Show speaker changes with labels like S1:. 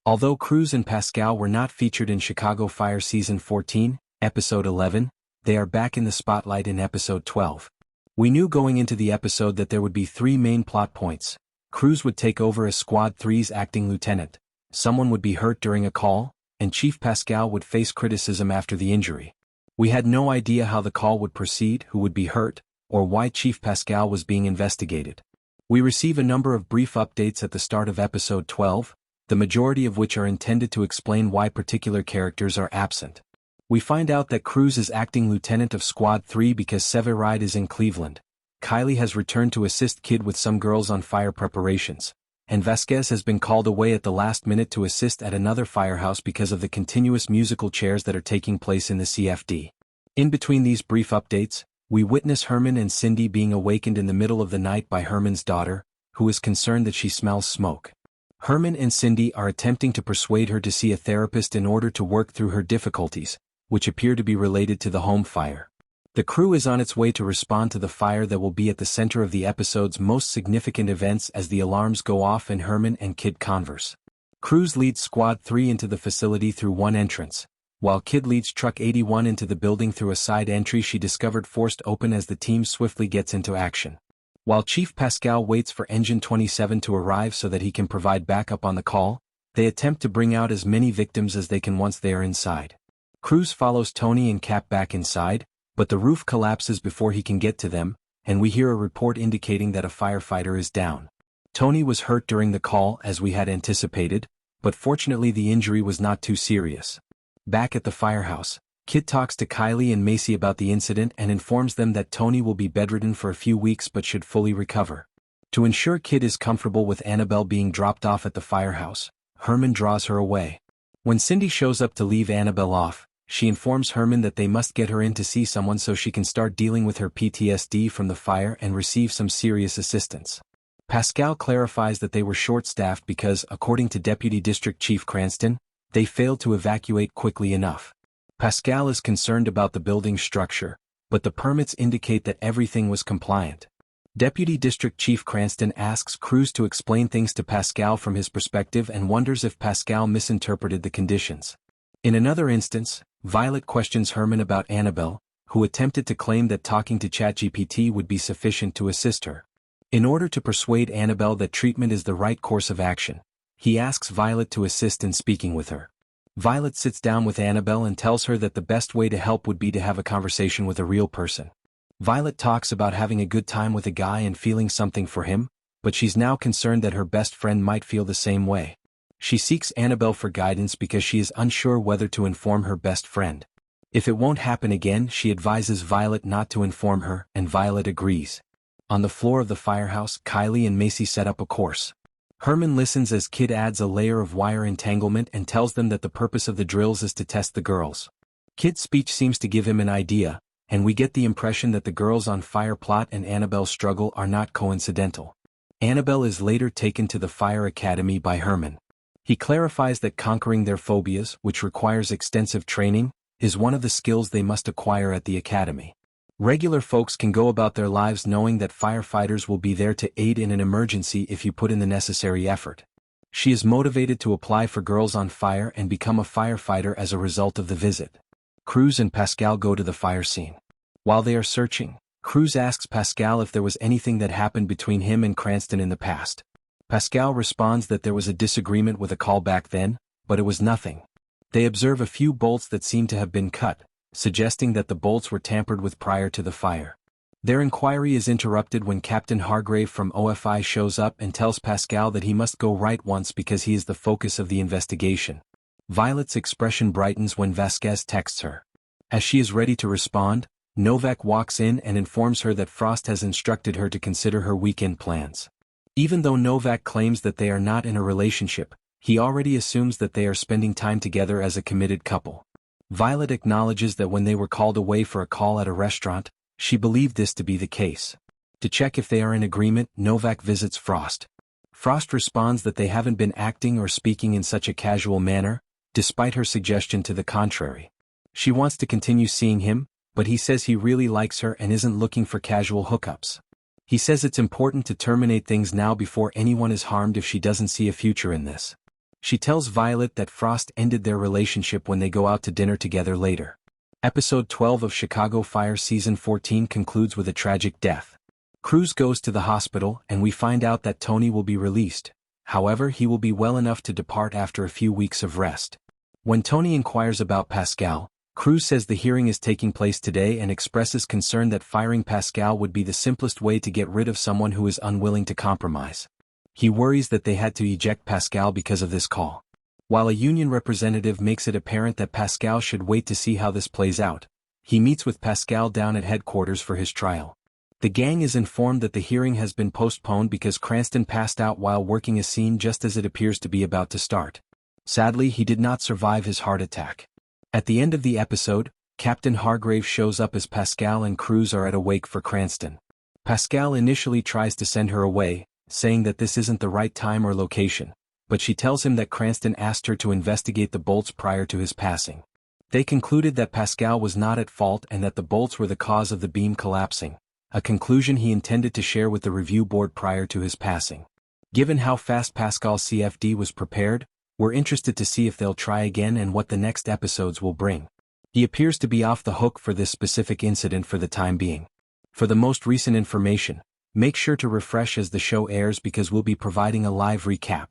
S1: Although Cruz and Pascal were not featured in Chicago Fire Season 14, Episode 11, they are back in the spotlight in Episode 12. We knew going into the episode that there would be three main plot points. Cruz would take over as Squad 3's acting lieutenant, someone would be hurt during a call, and Chief Pascal would face criticism after the injury. We had no idea how the call would proceed, who would be hurt, or why Chief Pascal was being investigated. We receive a number of brief updates at the start of Episode 12, the majority of which are intended to explain why particular characters are absent. We find out that Cruz is acting lieutenant of Squad 3 because Severide is in Cleveland, Kylie has returned to assist Kid with some girls on fire preparations, and Vasquez has been called away at the last minute to assist at another firehouse because of the continuous musical chairs that are taking place in the CFD. In between these brief updates, we witness Herman and Cindy being awakened in the middle of the night by Herman's daughter, who is concerned that she smells smoke. Herman and Cindy are attempting to persuade her to see a therapist in order to work through her difficulties, which appear to be related to the home fire. The crew is on its way to respond to the fire that will be at the center of the episode's most significant events as the alarms go off and Herman and Kid converse. Cruz leads Squad 3 into the facility through one entrance, while Kid leads Truck 81 into the building through a side entry she discovered forced open as the team swiftly gets into action. While Chief Pascal waits for Engine 27 to arrive so that he can provide backup on the call, they attempt to bring out as many victims as they can once they are inside. Cruz follows Tony and Cap back inside, but the roof collapses before he can get to them, and we hear a report indicating that a firefighter is down. Tony was hurt during the call as we had anticipated, but fortunately the injury was not too serious. Back at the firehouse, Kid talks to Kylie and Macy about the incident and informs them that Tony will be bedridden for a few weeks but should fully recover. To ensure Kid is comfortable with Annabelle being dropped off at the firehouse, Herman draws her away. When Cindy shows up to leave Annabelle off, she informs Herman that they must get her in to see someone so she can start dealing with her PTSD from the fire and receive some serious assistance. Pascal clarifies that they were short-staffed because, according to Deputy District Chief Cranston, they failed to evacuate quickly enough. Pascal is concerned about the building's structure, but the permits indicate that everything was compliant. Deputy District Chief Cranston asks Cruz to explain things to Pascal from his perspective and wonders if Pascal misinterpreted the conditions. In another instance, Violet questions Herman about Annabelle, who attempted to claim that talking to ChatGPT would be sufficient to assist her. In order to persuade Annabelle that treatment is the right course of action, he asks Violet to assist in speaking with her. Violet sits down with Annabelle and tells her that the best way to help would be to have a conversation with a real person. Violet talks about having a good time with a guy and feeling something for him, but she's now concerned that her best friend might feel the same way. She seeks Annabelle for guidance because she is unsure whether to inform her best friend. If it won't happen again, she advises Violet not to inform her, and Violet agrees. On the floor of the firehouse, Kylie and Macy set up a course. Herman listens as Kid adds a layer of wire entanglement and tells them that the purpose of the drills is to test the girls. Kid's speech seems to give him an idea, and we get the impression that the girls on fire plot and Annabelle's struggle are not coincidental. Annabelle is later taken to the fire academy by Herman. He clarifies that conquering their phobias, which requires extensive training, is one of the skills they must acquire at the academy. Regular folks can go about their lives knowing that firefighters will be there to aid in an emergency if you put in the necessary effort. She is motivated to apply for Girls on Fire and become a firefighter as a result of the visit. Cruz and Pascal go to the fire scene. While they are searching, Cruz asks Pascal if there was anything that happened between him and Cranston in the past. Pascal responds that there was a disagreement with a call back then, but it was nothing. They observe a few bolts that seem to have been cut, suggesting that the bolts were tampered with prior to the fire. Their inquiry is interrupted when Captain Hargrave from OFI shows up and tells Pascal that he must go right once because he is the focus of the investigation. Violet's expression brightens when Vasquez texts her. As she is ready to respond, Novak walks in and informs her that Frost has instructed her to consider her weekend plans. Even though Novak claims that they are not in a relationship, he already assumes that they are spending time together as a committed couple. Violet acknowledges that when they were called away for a call at a restaurant, she believed this to be the case. To check if they are in agreement, Novak visits Frost. Frost responds that they haven't been acting or speaking in such a casual manner, despite her suggestion to the contrary. She wants to continue seeing him, but he says he really likes her and isn't looking for casual hookups. He says it's important to terminate things now before anyone is harmed if she doesn't see a future in this. She tells Violet that Frost ended their relationship when they go out to dinner together later. Episode 12 of Chicago Fire Season 14 concludes with a tragic death. Cruz goes to the hospital and we find out that Tony will be released. However, he will be well enough to depart after a few weeks of rest. When Tony inquires about Pascal, Cruz says the hearing is taking place today and expresses concern that firing Pascal would be the simplest way to get rid of someone who is unwilling to compromise. He worries that they had to eject Pascal because of this call. While a union representative makes it apparent that Pascal should wait to see how this plays out, he meets with Pascal down at headquarters for his trial. The gang is informed that the hearing has been postponed because Cranston passed out while working a scene just as it appears to be about to start. Sadly, he did not survive his heart attack. At the end of the episode, Captain Hargrave shows up as Pascal and Cruz are at a wake for Cranston. Pascal initially tries to send her away, saying that this isn't the right time or location, but she tells him that Cranston asked her to investigate the bolts prior to his passing. They concluded that Pascal was not at fault and that the bolts were the cause of the beam collapsing, a conclusion he intended to share with the review board prior to his passing. Given how fast Pascal's CFD was prepared, we're interested to see if they'll try again and what the next episodes will bring. He appears to be off the hook for this specific incident for the time being. For the most recent information, make sure to refresh as the show airs because we'll be providing a live recap.